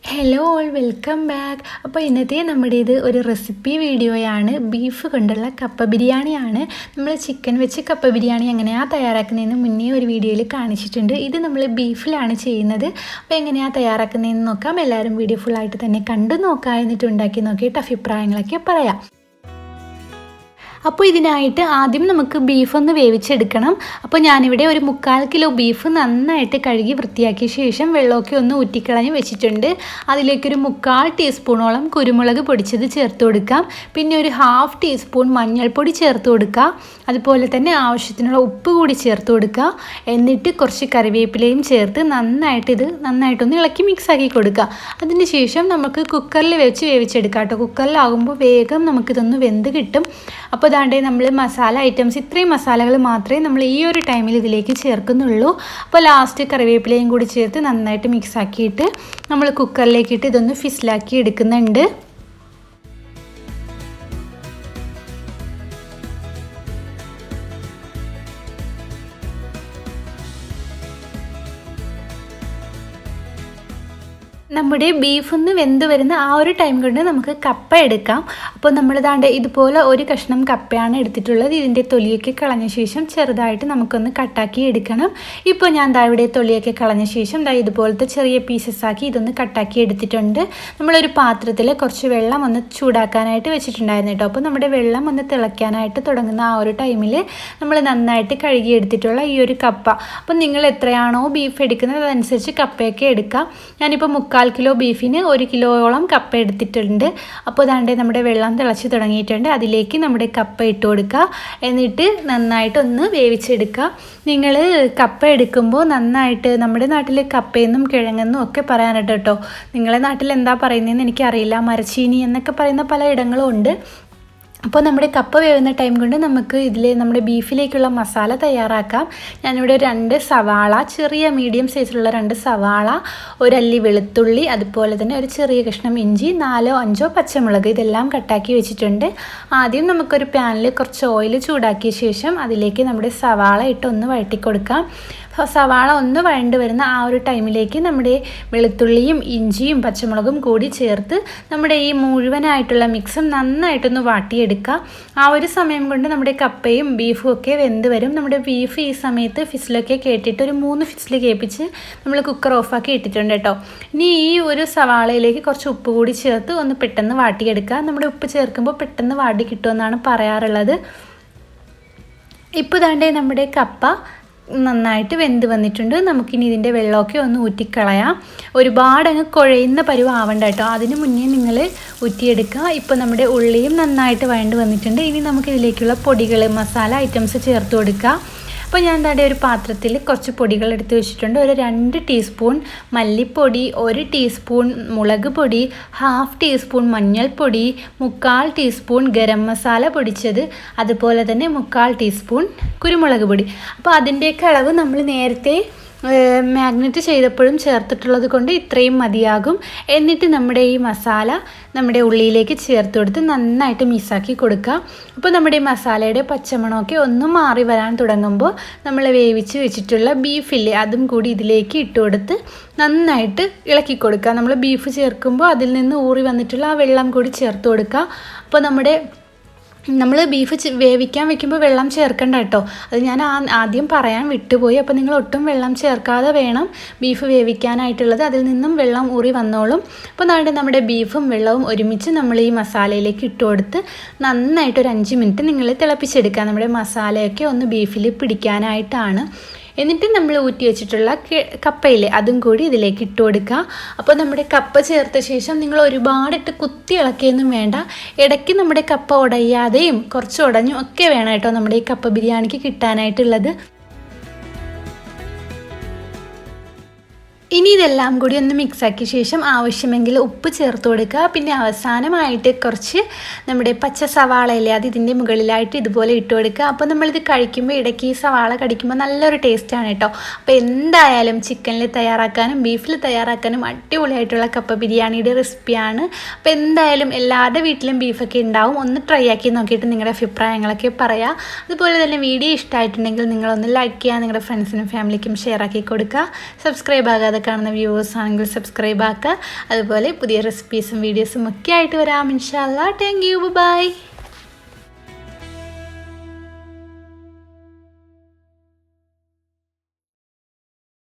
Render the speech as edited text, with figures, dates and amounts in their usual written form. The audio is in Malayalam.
Hello all welcome back. അപ്പോൾ ഇന്നത്തെ നമ്മുടേത് ഒരു റെസിപ്പി വീഡിയോയാണ്. ബീഫ് കൊണ്ടുള്ള കപ്പ ബിരിയാണിയാണ്. നമ്മൾ ചിക്കൻ വെച്ച് കപ്പ ബിരിയാണി എങ്ങനെയാണ് തയ്യാറാക്കുന്നതെന്ന് മുന്നേ ഒരു വീഡിയോയിൽ കാണിച്ചിട്ടുണ്ട്. ഇത് നമ്മൾ ബീഫിലാണ് ചെയ്യുന്നത്. അപ്പോൾ എങ്ങനെയാണ് തയ്യാറാക്കുന്നതെന്ന് നോക്കാം. എല്ലാവരും വീഡിയോ ഫുള്ളായിട്ട് തന്നെ കണ്ടു നോക്കാം, എന്നിട്ട് ഉണ്ടാക്കി നോക്കിയിട്ട് അഭിപ്രായങ്ങളൊക്കെ പറയാം. അപ്പോൾ ഇതിനായിട്ട് ആദ്യം നമുക്ക് ബീഫ് ഒന്ന് വേവിച്ചെടുക്കണം. അപ്പോൾ ഞാനിവിടെ ഒരു 3/4 കിലോ ബീഫ് നന്നായിട്ട് കഴുകി വൃത്തിയാക്കിയ ശേഷം വെള്ളമൊക്കെ ഒന്ന് ഊറ്റിക്കളഞ്ഞ് വെച്ചിട്ടുണ്ട്. അതിലേക്കൊരു 3/4 ടീസ്പൂണോളം കുരുമുളക് പൊടിച്ചത് ചേർത്ത് കൊടുക്കാം. പിന്നെ ഒരു 1/2 ടീസ്പൂൺ മഞ്ഞൾപ്പൊടി ചേർത്ത് കൊടുക്കുക. അതുപോലെ തന്നെ ആവശ്യത്തിനുള്ള ഉപ്പ് കൂടി ചേർത്ത് കൊടുക്കുക. എന്നിട്ട് കുറച്ച് കറിവേപ്പിലയും ചേർത്ത് നന്നായിട്ടൊന്ന് ഇളക്കി മിക്സാക്കി കൊടുക്കുക. അതിന് ശേഷം നമുക്ക് കുക്കറിൽ വെച്ച് വേവിച്ചെടുക്കാം കേട്ടോ. കുക്കറിലാകുമ്പോൾ വേഗം നമുക്കിതൊന്ന് വെന്ത് കിട്ടും. അപ്പോൾ അതാണ്ടേ നമ്മൾ മസാല ഐറ്റംസ് ഇത്രയും മസാലകൾ മാത്രമേ നമ്മൾ ഈ ഒരു ടൈമിൽ ഇതിലേക്ക് ചേർക്കുന്നുള്ളൂ. അപ്പോൾ ലാസ്റ്റ് കറിവേപ്പിലയും കൂടി ചേർത്ത് നന്നായിട്ട് മിക്സാക്കിയിട്ട് നമ്മൾ കുക്കറിലേക്കിട്ട് ഇതൊന്ന് ഫിസിലാക്കി എടുക്കുന്നുണ്ട്. നമ്മുടെ ബീഫ് ഒന്ന് വെന്ത് വരുന്ന ആ ഒരു ടൈം കൊണ്ട് നമുക്ക് കപ്പ എടുക്കാം. അപ്പോൾ നമ്മളിതാണ്ട് ഇതുപോലെ ഒരു കഷ്ണം കപ്പയാണ് എടുത്തിട്ടുള്ളത്. ഇതിൻ്റെ തൊലിയൊക്കെ കളഞ്ഞ ശേഷം ചെറുതായിട്ട് നമുക്കൊന്ന് കട്ടാക്കി എടുക്കണം. ഇപ്പോൾ ഞാൻ ഇവിടെ തൊലിയൊക്കെ കളഞ്ഞ ശേഷം ഇതുപോലത്തെ ചെറിയ പീസസ് ആക്കി ഇതൊന്ന് കട്ടാക്കി എടുത്തിട്ടുണ്ട്. നമ്മളൊരു പാത്രത്തിൽ കുറച്ച് വെള്ളം ഒന്ന് ചൂടാക്കാനായിട്ട് വെച്ചിട്ടുണ്ടായിരുന്നു കേട്ടോ. അപ്പോൾ നമ്മുടെ വെള്ളം ഒന്ന് തിളയ്ക്കാനായിട്ട് തുടങ്ങുന്ന ആ ഒരു ടൈമിൽ നമ്മൾ നന്നായിട്ട് കഴുകി എടുത്തിട്ടുള്ള ഈ ഒരു കപ്പ, അപ്പോൾ നിങ്ങൾ എത്രയാണോ ബീഫ് എടുക്കുന്നത് അതനുസരിച്ച് കപ്പയൊക്കെ എടുക്കാം. ഞാനിപ്പോൾ 3/4 കിലോ ബീഫിന് 1 കിലോയോളം കപ്പ എടുത്തിട്ടുണ്ട്. അപ്പോൾ അതാണ്ട് നമ്മുടെ വെള്ളം തിളച്ച് തുടങ്ങിയിട്ടുണ്ട്. അതിലേക്ക് നമ്മുടെ കപ്പ ഇട്ട് കൊടുക്കുക. എന്നിട്ട് നന്നായിട്ടൊന്ന് വേവിച്ചെടുക്കുക. നിങ്ങൾ കപ്പ എടുക്കുമ്പോൾ നന്നായിട്ട്, നമ്മുടെ നാട്ടിൽ കപ്പയെന്നും കിഴങ്ങെന്നും ഒക്കെ പറയാനുണ്ട് കേട്ടോ. നിങ്ങളുടെ നാട്ടിൽ എന്താ പറയുന്നതെന്ന് എനിക്കറിയില്ല. മരച്ചീനി എന്നൊക്കെ പറയുന്ന പല ഇടങ്ങളും ഉണ്ട്. അപ്പോൾ നമ്മുടെ കപ്പ വേവുന്ന ടൈം കൊണ്ട് നമുക്ക് നമ്മുടെ ബീഫിലേക്കുള്ള മസാല തയ്യാറാക്കാം. ഞാനിവിടെ 2 സവാള, ചെറിയ മീഡിയം സൈസിലുള്ള 2 സവാള, ഒരല്ലി വെളുത്തുള്ളി, അതുപോലെ തന്നെ ഒരു ചെറിയ കഷ്ണം ഇഞ്ചി, 4-5 പച്ചമുളക്, ഇതെല്ലാം കട്ടാക്കി വെച്ചിട്ടുണ്ട്. ആദ്യം നമുക്കൊരു പാനിൽ കുറച്ച് ഓയിൽ ചൂടാക്കിയ ശേഷം അതിലേക്ക് നമ്മുടെ സവാള ഇട്ട് ഒന്ന് വഴറ്റി കൊടുക്കാം. സവാള ഒന്ന് വഴണ്ട് വരുന്ന ആ ഒരു ടൈമിലേക്ക് നമ്മുടെ വെളുത്തുള്ളിയും ഇഞ്ചിയും പച്ചമുളകും കൂടി ചേർത്ത് നമ്മുടെ ഈ മുഴുവനായിട്ടുള്ള മിക്സും നന്നായിട്ടൊന്ന് വാട്ടിയെടുക്കുക. ആ ഒരു സമയം കൊണ്ട് നമ്മുടെ കപ്പയും ബീഫും ഒക്കെ വെന്ത് വരും. നമ്മുടെ ബീഫ് ഈ സമയത്ത് ഫിസിലൊക്കെ കേട്ടിട്ട് ഒരു 3 ഫിസിൽ കേൾപ്പിച്ച് നമ്മൾ കുക്കർ ഓഫാക്കി ഇട്ടിട്ടുണ്ട് കേട്ടോ. ഇനി ഈ ഒരു സവാളയിലേക്ക് കുറച്ച് ഉപ്പ് കൂടി ചേർത്ത് ഒന്ന് പെട്ടെന്ന് വാട്ടിയെടുക്കുക. നമ്മുടെ ഉപ്പ് ചേർക്കുമ്പോൾ പെട്ടെന്ന് വാടി കിട്ടുമെന്നാണ് പറയാറുള്ളത്. ഇപ്പോൾ ദാണ്ടേ നമ്മുടെ കപ്പ നന്നായിട്ട് വെന്ത് വന്നിട്ടുണ്ട്. നമുക്കിനി ഇതിൻ്റെ വെള്ളമൊക്കെ ഒന്ന് ഊറ്റിക്കളയാം. ഒരുപാട് അങ്ങ് കുഴയുന്ന പരുവം ആവണ്ട കേട്ടോ. അതിന് മുന്നേ നിങ്ങൾ ഊറ്റിയെടുക്കുക. ഇപ്പോൾ നമ്മുടെ ഉള്ളിയും നന്നായിട്ട് വഴണ്ട് വന്നിട്ടുണ്ട്. ഇനി നമുക്കിതിലേക്കുള്ള പൊടികൾ, മസാല ഐറ്റംസ് ചേർത്ത് കൊടുക്കുക. അപ്പോൾ ഞാൻ ഒരു പാത്രത്തിൽ കുറച്ച് പൊടികൾ എടുത്ത് വെച്ചിട്ടുണ്ട്. ഒരു 2 ടീസ്പൂൺ മല്ലിപ്പൊടി, 1 ടീസ്പൂൺ മുളക് പൊടി, 1/2 ടീസ്പൂൺ മഞ്ഞൾപ്പൊടി, 3/4 ടീസ്പൂൺ ഗരം മസാല പൊടിച്ചത്, അതുപോലെ തന്നെ 3/4 ടീസ്പൂൺ കുരുമുളക് പൊടി. അപ്പോൾ അതിൻ്റെയൊക്കെ അളവ് നമ്മൾ നേരത്തെ മാഗ്നറ്റ് ചെയ്തപ്പോഴും ചേർത്തിട്ടുള്ളത് കൊണ്ട് ഇത്രയും മതിയാകും. എന്നിട്ട് നമ്മുടെ ഈ മസാല നമ്മുടെ ഉള്ളിയിലേക്ക് ചേർത്ത് കൊടുത്ത് നന്നായിട്ട് മിക്സാക്കി കൊടുക്കുക. അപ്പോൾ നമ്മുടെ ഈ മസാലയുടെ പച്ചമണമൊക്കെ ഒന്ന് മാറി വരാൻ തുടങ്ങുമ്പോൾ നമ്മൾ വേവിച്ച് വെച്ചിട്ടുള്ള ബീഫില്ലേ, അതും കൂടി ഇതിലേക്ക് ഇട്ട് കൊടുത്ത് നന്നായിട്ട് ഇളക്കി കൊടുക്കുക. നമ്മൾ ബീഫ് ചേർക്കുമ്പോൾ അതിൽ നിന്ന് ഊറി വന്നിട്ടുള്ള ആ വെള്ളം കൂടി ചേർത്ത് കൊടുക്കുക. അപ്പോൾ നമ്മൾ ബീഫ് വേവിക്കാൻ വെക്കുമ്പോൾ വെള്ളം ചേർക്കണ്ട കേട്ടോ. അത് ഞാൻ ആദ്യം പറയാൻ വിട്ടുപോയി. അപ്പോൾ നിങ്ങൾ ഒട്ടും വെള്ളം ചേർക്കാതെ വേണം ബീഫ് വേവിക്കാനായിട്ടുള്ളത്. അതിൽ നിന്നും വെള്ളം ഊറി വന്നോളും. അപ്പോൾ നമ്മുടെ ബീഫും വെള്ളവും ഒരുമിച്ച് നമ്മൾ ഈ മസാലയിലേക്ക് ഇട്ട് കൊടുത്ത് നന്നായിട്ട് ഒരു 5 മിനിറ്റ് നിങ്ങൾ തിളപ്പിച്ചെടുക്കുക. നമ്മുടെ മസാലയൊക്കെ ഒന്ന് ബീഫിൽ പിടിക്കാനായിട്ടാണ്. എന്നിട്ട് നമ്മൾ ഊറ്റി വെച്ചിട്ടുള്ള കപ്പയില്ലേ, അതും കൂടി ഇതിലേക്ക് ഇട്ട് കൊടുക്കുക. അപ്പോൾ നമ്മുടെ കപ്പ ചേർത്ത ശേഷം നിങ്ങൾ ഒരുപാടിട്ട് കുത്തി ഇളക്കിയൊന്നും വേണ്ട. ഇടയ്ക്ക് നമ്മുടെ കപ്പ ഉടയാതെയും കുറച്ച് ഉടഞ്ഞും ഒക്കെ വേണം കേട്ടോ നമ്മുടെ ഈ കപ്പ ബിരിയാണിക്ക് കിട്ടാനായിട്ടുള്ളത്. ഇനി ഇതെല്ലാം കൂടി ഒന്ന് മിക്സാക്കിയ ശേഷം ആവശ്യമെങ്കിൽ ഉപ്പ് ചേർത്ത് കൊടുക്കുക. പിന്നെ അവസാനമായിട്ട് കുറച്ച് നമ്മുടെ പച്ച സവാളയില്ലേ, അത് ഇതിൻ്റെ മുകളിലായിട്ട് ഇതുപോലെ ഇട്ട് കൊടുക്കുക. അപ്പോൾ നമ്മളിത് കഴിക്കുമ്പോൾ ഇടയ്ക്ക് ഈ സവാള കടിക്കുമ്പോൾ നല്ലൊരു ടേസ്റ്റാണ് കേട്ടോ. അപ്പോൾ എന്തായാലും ചിക്കനിൽ തയ്യാറാക്കാനും ബീഫിൽ തയ്യാറാക്കാനും അടിപൊളിയായിട്ടുള്ള കപ്പ ബിരിയാണിയുടെ റെസിപ്പിയാണ്. അപ്പോൾ എന്തായാലും എല്ലാവരുടെ വീട്ടിലും ബീഫൊക്കെ ഉണ്ടാവും. ഒന്ന് ട്രൈ ആക്കി നോക്കിയിട്ട് നിങ്ങളുടെ അഭിപ്രായങ്ങളൊക്കെ പറയാം. അതുപോലെ തന്നെ വീഡിയോ ഇഷ്ടമായിട്ടുണ്ടെങ്കിൽ നിങ്ങളൊന്ന് ലൈക്ക് ചെയ്യുക, നിങ്ങളുടെ ഫ്രണ്ട്സിനും ഫാമിലിക്കും ഷെയർ ആക്കി കൊടുക്കുക. സബ്സ്ക്രൈബ് ആകാതെ ചെയ്യാതെ കാണുന്ന വ്യൂവേഴ്സ് ആണെങ്കിൽ സബ്സ്ക്രൈബ് ആക്കുക. അതുപോലെ പുതിയ റെസിപ്പീസും വീഡിയോസും ഒക്കെ ആയിട്ട് വരാം ഇൻഷാ അല്ലാഹ്. Thank you, by.